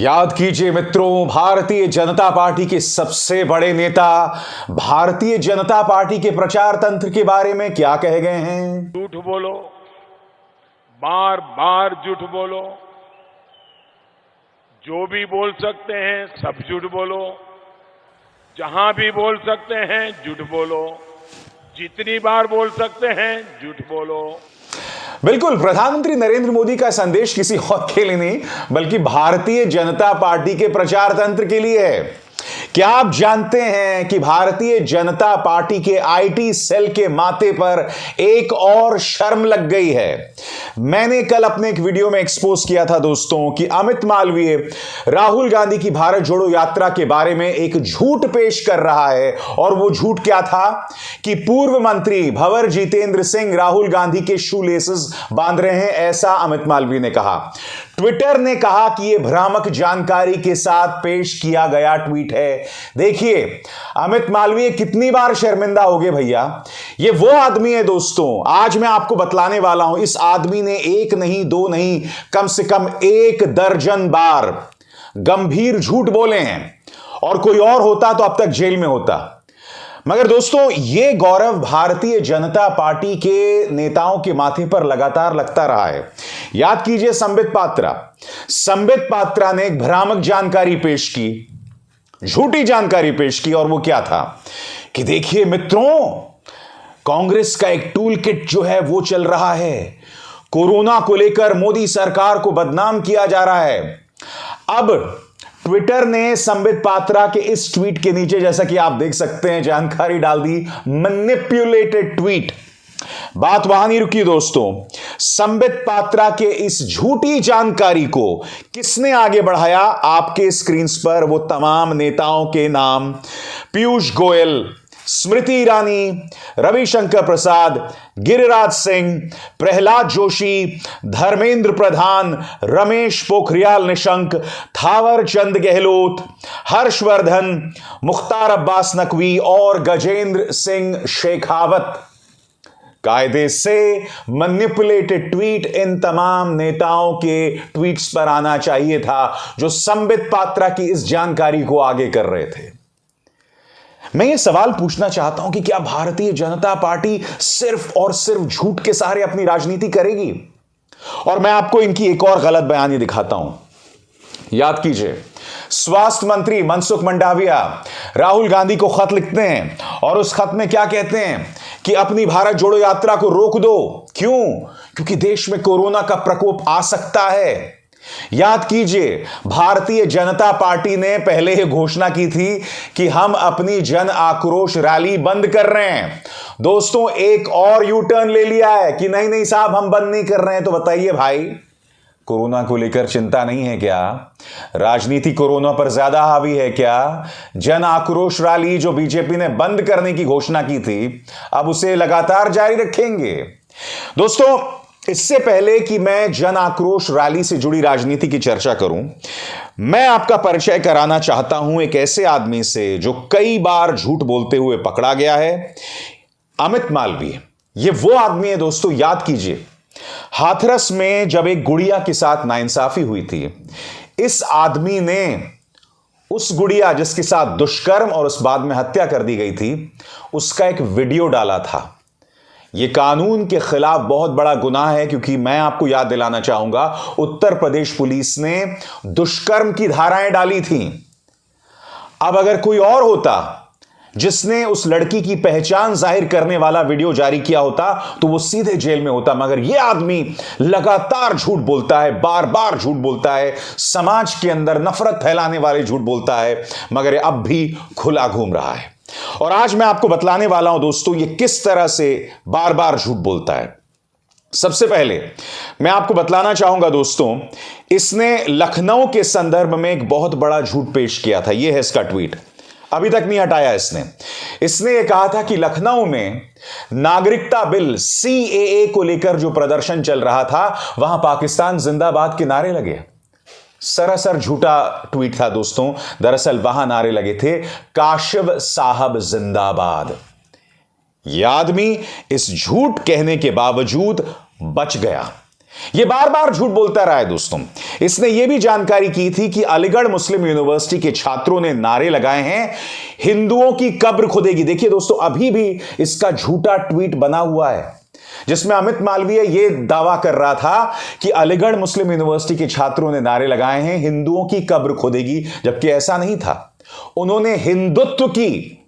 याद कीजिए मित्रों, भारतीय जनता पार्टी के सबसे बड़े नेता भारतीय जनता पार्टी के प्रचार तंत्र के बारे में क्या कह गए हैं। झूठ बोलो, बार बार झूठ बोलो, जो भी बोल सकते हैं सब झूठ बोलो, जहां भी बोल सकते हैं झूठ बोलो, जितनी बार बोल सकते हैं झूठ बोलो। बिल्कुल, प्रधानमंत्री नरेंद्र मोदी का संदेश किसी और के लिए नहीं बल्कि भारतीय जनता पार्टी के प्रचार तंत्र के लिए है। क्या आप जानते हैं कि भारतीय जनता पार्टी के आईटी सेल के माथे पर एक और शर्म लग गई है। मैंने कल अपने एक वीडियो में एक्सपोज किया था दोस्तों कि अमित मालवीय राहुल गांधी की भारत जोड़ो यात्रा के बारे में एक झूठ पेश कर रहा है। और वो झूठ क्या था कि पूर्व मंत्री भंवर जितेंद्र सिंह राहुल गांधी के शू लेसेस बांध रहे हैं, ऐसा अमित मालवीय ने कहा। ट्विटर ने कहा कि यह भ्रामक जानकारी के साथ पेश किया गया ट्वीट है। देखिए अमित मालवीय कितनी बार शर्मिंदा हो गए भैया। ये वो आदमी है दोस्तों, आज मैं आपको बतलाने वाला हूं, इस आदमी ने एक नहीं दो नहीं कम से कम 1 दर्जन बार गंभीर झूठ बोले हैं और कोई और होता तो अब तक जेल में होता। मगर दोस्तों यह गौरव भारतीय जनता पार्टी के नेताओं के माथे पर लगातार लगता रहा है। याद कीजिए संबित पात्रा ने एक भ्रामक जानकारी पेश की, झूठी जानकारी पेश की, और वो क्या था कि देखिए मित्रों, कांग्रेस का एक टूल किट जो है वो चल रहा है। कोरोना को लेकर मोदी सरकार को बदनाम किया जा रहा है। अब ट्विटर ने संबित पात्रा के इस ट्वीट के नीचे, जैसा कि आप देख सकते हैं, जानकारी डाल दी मैनिपुलेटेड ट्वीट। बात वहां नहीं रुकी दोस्तों, संबित पात्रा के इस झूठी जानकारी को किसने आगे बढ़ाया? आपके स्क्रीन पर वो तमाम नेताओं के नाम, पीयूष गोयल, स्मृति ईरानी, रविशंकर प्रसाद, गिरिराज सिंह, प्रहलाद जोशी, धर्मेंद्र प्रधान, रमेश पोखरियाल निशंक, थावर चंद गहलोत, हर्षवर्धन, मुख्तार अब्बास नकवी और गजेंद्र सिंह शेखावत। कायदे से मैनिपुलेटेड ट्वीट इन तमाम नेताओं के ट्वीट्स पर आना चाहिए था जो संबित पात्रा की इस जानकारी को आगे कर रहे थे। मैं ये सवाल पूछना चाहता हूं कि क्या भारतीय जनता पार्टी सिर्फ और सिर्फ झूठ के सहारे अपनी राजनीति करेगी? और मैं आपको इनकी एक और गलत बयानी दिखाता हूं। याद कीजिए, स्वास्थ्य मंत्री मनसुख मंडाविया राहुल गांधी को खत लिखते हैं और उस खत में क्या कहते हैं कि अपनी भारत जोड़ो यात्रा को रोक दो। क्यों? क्योंकि देश में कोरोना का प्रकोप आ सकता है। याद कीजिए, भारतीय जनता पार्टी ने पहले ही घोषणा की थी कि हम अपनी जन आक्रोश रैली बंद कर रहे हैं। दोस्तों एक और यू टर्न ले लिया है कि नहीं नहीं साहब हम बंद नहीं कर रहे हैं। तो बताइए भाई, कोरोना को लेकर चिंता नहीं है क्या? राजनीति कोरोना पर ज्यादा हावी है क्या? जन आक्रोश रैली जो बीजेपी ने बंद करने की घोषणा की थी, अब उसे लगातार जारी रखेंगे। दोस्तों इससे पहले कि मैं जन आक्रोश रैली से जुड़ी राजनीति की चर्चा करूं, मैं आपका परिचय कराना चाहता हूं एक ऐसे आदमी से जो कई बार झूठ बोलते हुए पकड़ा गया है, अमित मालवीय। ये वो आदमी है दोस्तों, याद कीजिए, हाथरस में जब एक गुड़िया के साथ नाइंसाफी हुई थी, इस आदमी ने उस गुड़िया जिसके साथ दुष्कर्म और उस बाद में हत्या कर दी गई थी, उसका एक वीडियो डाला था। यह कानून के खिलाफ बहुत बड़ा गुनाह है, क्योंकि मैं आपको याद दिलाना चाहूंगा उत्तर प्रदेश पुलिस ने दुष्कर्म की धाराएं डाली थी। अब अगर कोई और होता जिसने उस लड़की की पहचान जाहिर करने वाला वीडियो जारी किया होता तो वो सीधे जेल में होता। मगर यह आदमी लगातार झूठ बोलता है, बार बार झूठ बोलता है, समाज के अंदर नफरत फैलाने वाले झूठ बोलता है, मगर अब भी खुला घूम रहा है। और आज मैं आपको बतलाने वाला हूं दोस्तों ये किस तरह से बार बार झूठ बोलता है। सबसे पहले मैं आपको बतलाना चाहूंगा दोस्तों, इसने लखनऊ के संदर्भ में एक बहुत बड़ा झूठ पेश किया था। यह है इसका ट्वीट, अभी तक नहीं हटाया इसने यह कहा था कि लखनऊ में नागरिकता बिल CAA को लेकर जो प्रदर्शन चल रहा था, वहां पाकिस्तान जिंदाबाद के नारे लगे। सरासर झूठा ट्वीट था दोस्तों। दरअसल वहां नारे लगे थे काशिफ साहब जिंदाबाद। यह आदमी इस झूठ कहने के बावजूद बच गया। यह बार बार झूठ बोलता रहा है दोस्तों। इसने यह भी जानकारी की थी कि अलीगढ़ मुस्लिम यूनिवर्सिटी के छात्रों ने नारे लगाए हैं, हिंदुओं की कब्र खुदेगी। देखिए दोस्तों, अभी भी इसका झूठा ट्वीट बना हुआ है जिसमें अमित मालवीय यह दावा कर रहा था कि अलीगढ़ मुस्लिम यूनिवर्सिटी के छात्रों ने नारे लगाए हैं, हिंदुओं की कब्र खुदेगी, जबकि ऐसा नहीं था। उन्होंने हिंदुत्व की,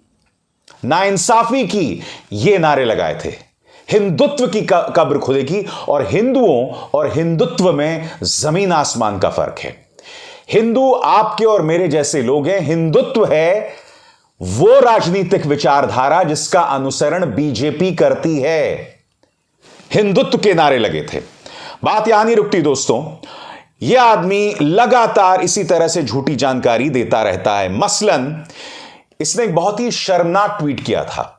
नाइंसाफी की ये नारे लगाए थे। हिंदुत्व की कब्र खुदेगी, और हिंदुओं और हिंदुत्व में जमीन आसमान का फर्क है। हिंदू आपके और मेरे जैसे लोग हैं, हिंदुत्व है वो राजनीतिक विचारधारा जिसका अनुसरण बीजेपी करती है। हिंदुत्व के नारे लगे थे। बात यहां नहीं रुकती दोस्तों, यह आदमी लगातार इसी तरह से झूठी जानकारी देता रहता है। मसलन इसने एक बहुत ही शर्मनाक ट्वीट किया था।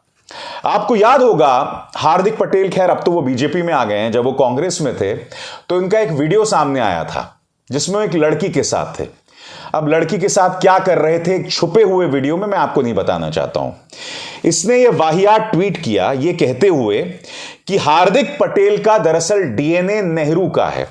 आपको याद होगा, हार्दिक पटेल, खैर अब तो वो बीजेपी में आ गए हैं, जब वो कांग्रेस में थे तो इनका एक वीडियो सामने आया था जिसमें वो एक लड़की के साथ थे। अब लड़की के साथ क्या कर रहे थे, एक छुपे हुए वीडियो में मैं आपको नहीं बताना चाहता हूं। इसने यह वाहियात ट्वीट किया ये कहते हुए कि हार्दिक पटेल का दरअसल डीएनए नेहरू का है,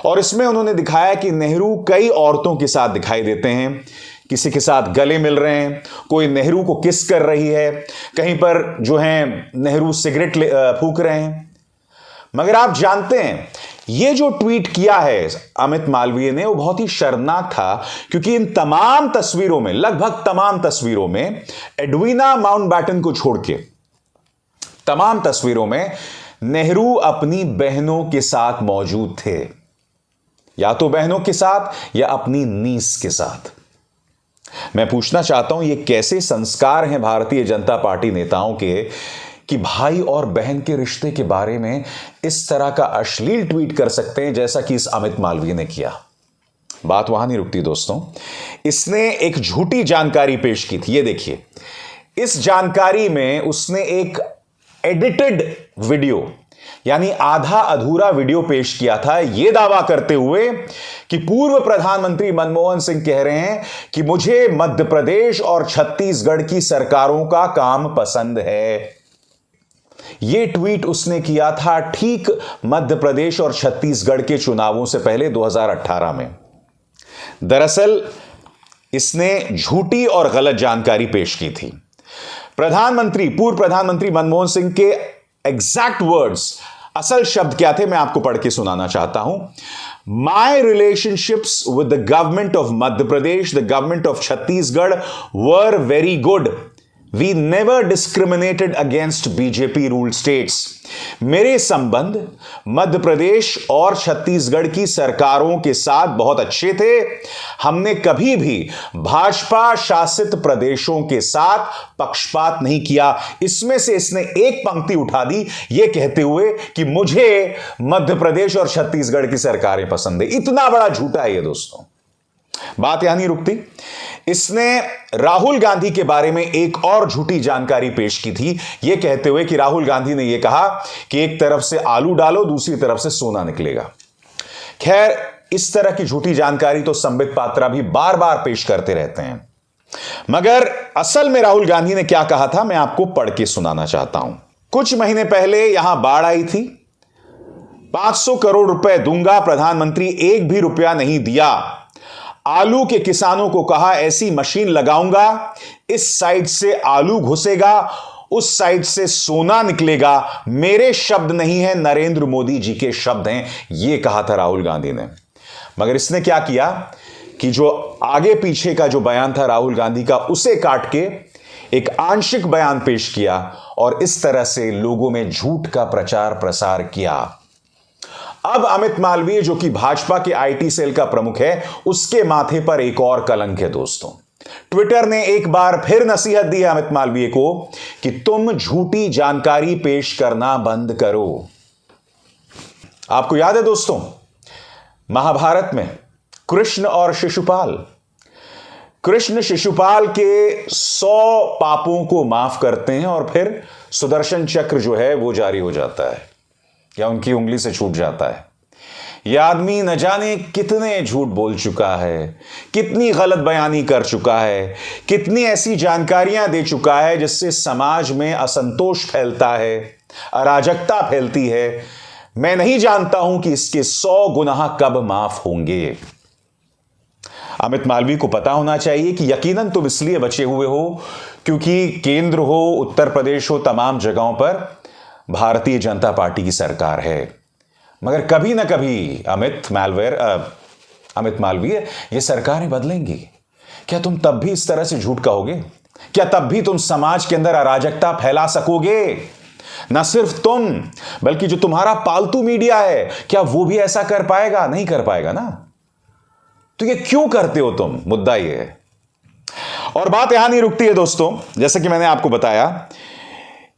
और इसमें उन्होंने दिखाया कि नेहरू कई औरतों के साथ दिखाई देते हैं, किसी के साथ गले मिल रहे हैं, कोई नेहरू को किस कर रही है, कहीं पर जो है नेहरू सिगरेट फूंक रहे हैं। मगर आप जानते हैं ये जो ट्वीट किया है अमित मालवीय ने, वो बहुत ही शर्मनाक था, क्योंकि इन तमाम तस्वीरों में, लगभग तमाम तस्वीरों में, एडवीना माउंटबैटन को छोड़ के तमाम तस्वीरों में नेहरू अपनी बहनों के साथ मौजूद थे, या तो बहनों के साथ या अपनी नीस के साथ। मैं पूछना चाहता हूं ये कैसे संस्कार हैं भारतीय जनता पार्टी नेताओं के कि भाई और बहन के रिश्ते के बारे में इस तरह का अश्लील ट्वीट कर सकते हैं जैसा कि इस अमित मालवीय ने किया। बात वहां नहीं रुकती दोस्तों, इसने एक झूठी जानकारी पेश की थी। ये देखिए, इस जानकारी में उसने एक एडिटेड वीडियो, यानी आधा अधूरा वीडियो पेश किया था, यह दावा करते हुए कि पूर्व प्रधानमंत्री मनमोहन सिंह कह रहे हैं कि मुझे मध्य प्रदेश और छत्तीसगढ़ की सरकारों का काम पसंद है। यह ट्वीट उसने किया था ठीक मध्य प्रदेश और छत्तीसगढ़ के चुनावों से पहले 2018 में। दरअसल इसने झूठी और गलत जानकारी पेश की थी। पूर्व प्रधानमंत्री मनमोहन सिंह के एग्जैक्ट वर्ड्स, असल शब्द क्या थे, मैं आपको पढ़ के सुनाना चाहता हूं। My relationships with the government of Madhya Pradesh, the government of Chhattisgarh were very good. We never discriminated against BJP ruled states. मेरे संबंध मध्य प्रदेश और छत्तीसगढ़ की सरकारों के साथ बहुत अच्छे थे। हमने कभी भी भाजपा शासित प्रदेशों के साथ पक्षपात नहीं किया। इसमें से इसने एक पंक्ति उठा दी ये कहते हुए कि मुझे मध्य प्रदेश और छत्तीसगढ़ की सरकारें पसंद है। इतना बड़ा झूठा है ये दोस्तों। बात यहां नहीं रुकती, इसने राहुल गांधी के बारे में एक और झूठी जानकारी पेश की थी, यह कहते हुए कि राहुल गांधी ने यह कहा कि एक तरफ से आलू डालो, दूसरी तरफ से सोना निकलेगा। खैर, इस तरह की झूठी जानकारी तो संबित पात्रा भी बार बार पेश करते रहते हैं, मगर असल में राहुल गांधी ने क्या कहा था मैं आपको पढ़ के सुनाना चाहता हूं। कुछ महीने पहले यहां बाढ़ आई थी, 500 करोड़ रुपए दूंगा, प्रधानमंत्री एक भी रुपया नहीं दिया। आलू के किसानों को कहा ऐसी मशीन लगाऊंगा, इस साइड से आलू घुसेगा, उस साइड से सोना निकलेगा। मेरे शब्द नहीं है, नरेंद्र मोदी जी के शब्द हैं, यह कहा था राहुल गांधी ने। मगर इसने क्या किया कि जो आगे पीछे का जो बयान था राहुल गांधी का, उसे काट के एक आंशिक बयान पेश किया और इस तरह से लोगों में झूठ का प्रचार प्रसार किया। अब अमित मालवीय जो कि भाजपा के आईटी सेल का प्रमुख है, उसके माथे पर एक और कलंक है दोस्तों। ट्विटर ने एक बार फिर नसीहत दी है अमित मालवीय को कि तुम झूठी जानकारी पेश करना बंद करो। आपको याद है दोस्तों, महाभारत में कृष्ण और शिशुपाल, कृष्ण शिशुपाल के 100 पापों को माफ करते हैं और फिर सुदर्शन चक्र जो है वो जारी हो जाता है या उनकी उंगली से छूट जाता है। यह आदमी न जाने कितने झूठ बोल चुका है, कितनी गलत बयानी कर चुका है, कितनी ऐसी जानकारियां दे चुका है जिससे समाज में असंतोष फैलता है, अराजकता फैलती है। मैं नहीं जानता हूं कि इसके 100 गुनाह कब माफ होंगे। अमित मालवीय को पता होना चाहिए कि यकीनन तुम इसलिए बचे हुए हो क्योंकि केंद्र हो, उत्तर प्रदेश हो, तमाम जगहों पर भारतीय जनता पार्टी की सरकार है। मगर कभी ना कभी अमित मालवीय, ये सरकारें बदलेंगी। क्या तुम तब भी इस तरह से झूठ कहोगे? क्या तब भी तुम समाज के अंदर अराजकता फैला सकोगे? ना सिर्फ तुम, बल्कि जो तुम्हारा पालतू मीडिया है, क्या वो भी ऐसा कर पाएगा? नहीं कर पाएगा ना। तो ये क्यों करते हो तुम? मुद्दा ये है। और बात यहां नहीं रुकती है दोस्तों। जैसे कि मैंने आपको बताया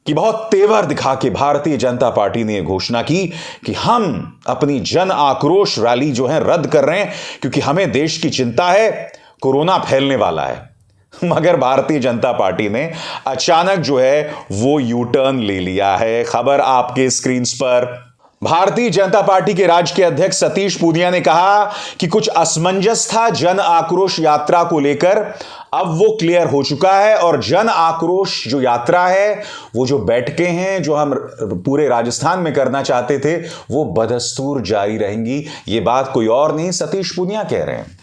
कि बहुत तेवर दिखा के भारतीय जनता पार्टी ने यह घोषणा की कि हम अपनी जन आक्रोश रैली जो है रद्द कर रहे हैं क्योंकि हमें देश की चिंता है, कोरोना फैलने वाला है। मगर भारतीय जनता पार्टी ने अचानक जो है वो यू टर्न ले लिया है। खबर आपके स्क्रीन पर। भारतीय जनता पार्टी के राज्य के अध्यक्ष सतीश पूनिया ने कहा कि कुछ असमंजस था जन आक्रोश यात्रा को लेकर, अब वो क्लियर हो चुका है और जन आक्रोश जो यात्रा है, वो जो बैठकें हैं जो हम पूरे राजस्थान में करना चाहते थे, वो बदस्तूर जारी रहेंगी। ये बात कोई और नहीं, सतीश पूनिया कह रहे हैं।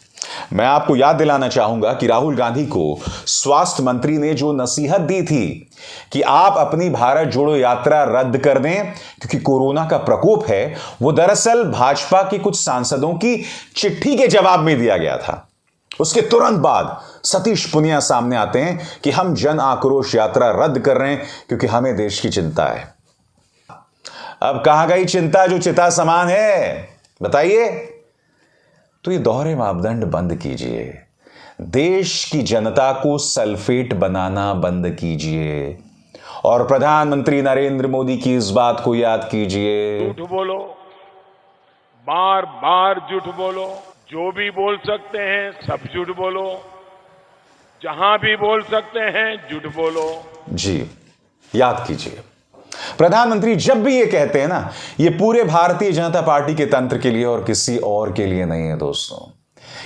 मैं आपको याद दिलाना चाहूंगा कि राहुल गांधी को स्वास्थ्य मंत्री ने जो नसीहत दी थी कि आप अपनी भारत जोड़ो यात्रा रद्द कर दें क्योंकि कोरोना का प्रकोप है, वो दरअसल भाजपा के कुछ सांसदों की चिट्ठी के जवाब में दिया गया था। उसके तुरंत बाद सतीश पूनिया सामने आते हैं कि हम जन आक्रोश यात्रा रद्द कर रहे हैं क्योंकि हमें देश की चिंता है। अब कहां गई चिंता जो चिता समान है? बताइए। तो ये दोहरे मापदंड बंद कीजिए। देश की जनता को सल्फेट बनाना बंद कीजिए और प्रधानमंत्री नरेंद्र मोदी की इस बात को याद कीजिए। झूठ बोलो, बार बार झूठ बोलो, जो भी बोल सकते हैं सब झूठ बोलो, जहां भी बोल सकते हैं झूठ बोलो। जी, याद कीजिए। प्रधानमंत्री जब भी ये कहते हैं ना, ये पूरे भारतीय जनता पार्टी के तंत्र के लिए और किसी और के लिए नहीं है दोस्तों।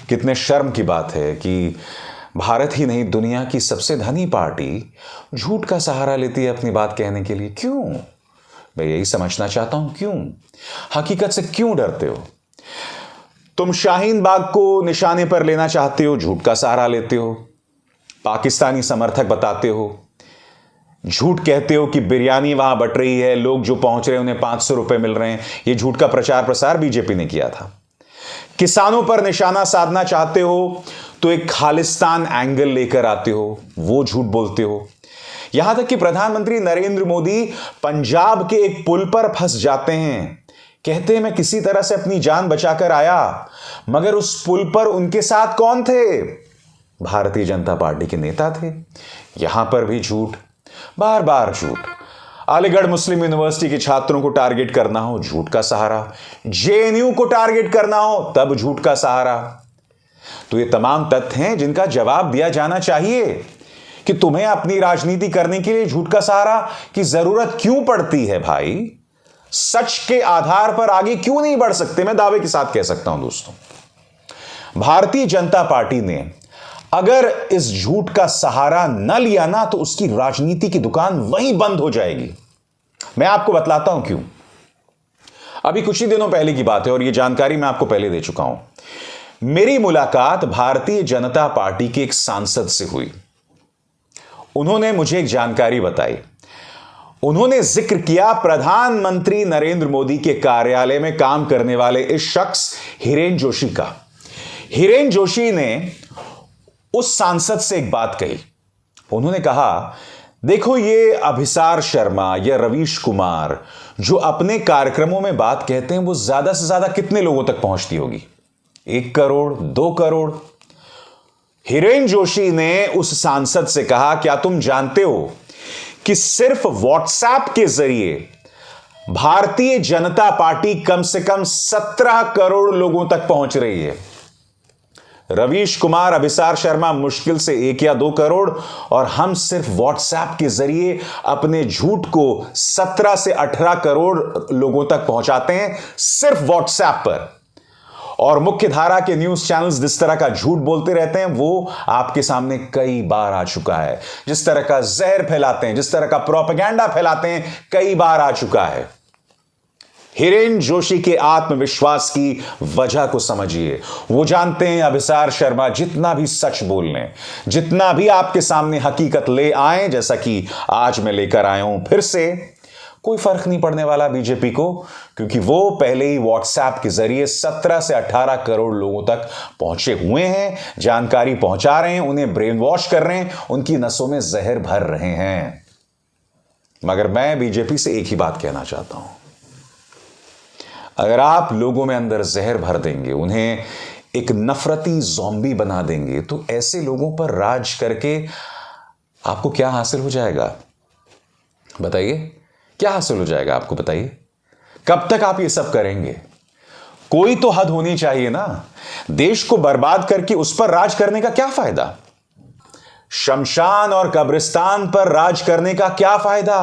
कितने शर्म की बात है कि भारत ही नहीं, दुनिया की सबसे धनी पार्टी झूठ का सहारा लेती है अपनी बात कहने के लिए। क्यों? मैं यही समझना चाहता हूं, क्यों? हकीकत से क्यों डरते हो? तुम शाहीन बाग को निशाने पर लेना चाहते हो, झूठ का सहारा लेते हो, पाकिस्तानी समर्थक बताते हो, झूठ कहते हो कि बिरयानी वहां बट रही है, लोग जो पहुंच रहे हैं उन्हें 500 रुपए मिल रहे हैं। यह झूठ का प्रचार प्रसार बीजेपी ने किया था। किसानों पर निशाना साधना चाहते हो तो एक खालिस्तान एंगल लेकर आते हो, वो झूठ बोलते हो। यहां तक कि प्रधानमंत्री नरेंद्र मोदी पंजाब के एक पुल पर फंस जाते हैं, कहते हैं मैं किसी तरह से अपनी जान बचाकर आया, मगर उस पुल पर उनके साथ कौन थे? भारतीय जनता पार्टी के नेता थे। यहां पर भी झूठ, बार बार झूठ। अलीगढ़ मुस्लिम यूनिवर्सिटी के छात्रों को टारगेट करना हो, झूठ का सहारा। जेएनयू को टारगेट करना हो, तब झूठ का सहारा। तो ये तमाम तथ्य हैं जिनका जवाब दिया जाना चाहिए कि तुम्हें अपनी राजनीति करने के लिए झूठ का सहारा की जरूरत क्यों पड़ती है भाई? सच के आधार पर आगे क्यों नहीं बढ़ सकते? मैं दावे के साथ कह सकता हूं दोस्तों, भारतीय जनता पार्टी ने अगर इस झूठ का सहारा न लिया ना, तो उसकी राजनीति की दुकान वहीं बंद हो जाएगी। मैं आपको बतलाता हूं क्यों। अभी कुछ ही दिनों पहले की बात है और यह जानकारी मैं आपको पहले दे चुका हूं। मेरी मुलाकात भारतीय जनता पार्टी के एक सांसद से हुई। उन्होंने मुझे एक जानकारी बताई। उन्होंने जिक्र किया प्रधानमंत्री नरेंद्र मोदी के कार्यालय में काम करने वाले इस शख्स हिरेन जोशी का। हिरेन जोशी ने उस सांसद से एक बात कही। उन्होंने कहा, देखो ये अभिसार शर्मा या रवीश कुमार जो अपने कार्यक्रमों में बात कहते हैं, वो ज्यादा से ज्यादा कितने लोगों तक पहुंचती होगी? 1 करोड़, 2 करोड़। हिरेन जोशी ने उस सांसद से कहा, क्या तुम जानते हो कि सिर्फ व्हाट्सएप के जरिए भारतीय जनता पार्टी कम से कम 17 करोड़ लोगों तक पहुंच रही है? रवीश कुमार, अभिसार शर्मा मुश्किल से 1 या 2 करोड़, और हम सिर्फ व्हाट्सएप के जरिए अपने झूठ को 17 से 18 करोड़ लोगों तक पहुंचाते हैं, सिर्फ व्हाट्सएप पर। और मुख्य धारा के न्यूज चैनल्स जिस तरह का झूठ बोलते रहते हैं, वो आपके सामने कई बार आ चुका है। जिस तरह का जहर फैलाते हैं, जिस तरह का प्रोपेगेंडा फैलाते हैं, कई बार आ चुका है। हिरेन जोशी के आत्मविश्वास की वजह को समझिए। वो जानते हैं अभिसार शर्मा जितना भी सच बोल लें, जितना भी आपके सामने हकीकत ले आए, जैसा कि आज मैं लेकर आया हूं फिर से, कोई फर्क नहीं पड़ने वाला बीजेपी को, क्योंकि वो पहले ही व्हाट्सएप के जरिए 17 से 18 करोड़ लोगों तक पहुंचे हुए हैं, जानकारी पहुंचा रहे हैं, उन्हें ब्रेन वॉश कर रहे हैं, उनकी नसों में जहर भर रहे हैं। मगर मैं बीजेपी से एक ही बात कहना चाहता हूं, अगर आप लोगों में अंदर जहर भर देंगे, उन्हें एक नफरती ज़ॉम्बी बना देंगे, तो ऐसे लोगों पर राज करके आपको क्या हासिल हो जाएगा? बताइए, क्या हासिल हो जाएगा आपको? बताइए, कब तक आप ये सब करेंगे? कोई तो हद होनी चाहिए ना। देश को बर्बाद करके उस पर राज करने का क्या फायदा? शमशान और कब्रिस्तान पर राज करने का क्या फायदा?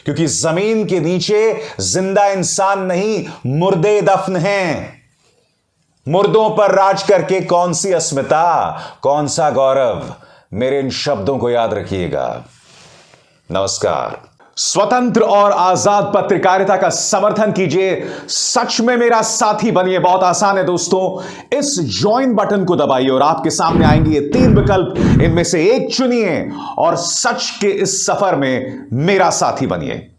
क्योंकि जमीन के नीचे जिंदा इंसान नहीं, मुर्दे दफन हैं। मुर्दों पर राज करके कौन सी अस्मिता, कौन सा गौरव? मेरे इन शब्दों को याद रखिएगा। नमस्कार। स्वतंत्र और आजाद पत्रकारिता का समर्थन कीजिए, सच में मेरा साथी बनिए। बहुत आसान है दोस्तों, इस ज्वाइन बटन को दबाइए और आपके सामने आएंगे ये 3 विकल्प, इनमें से एक चुनिए और सच के इस सफर में मेरा साथी बनिए।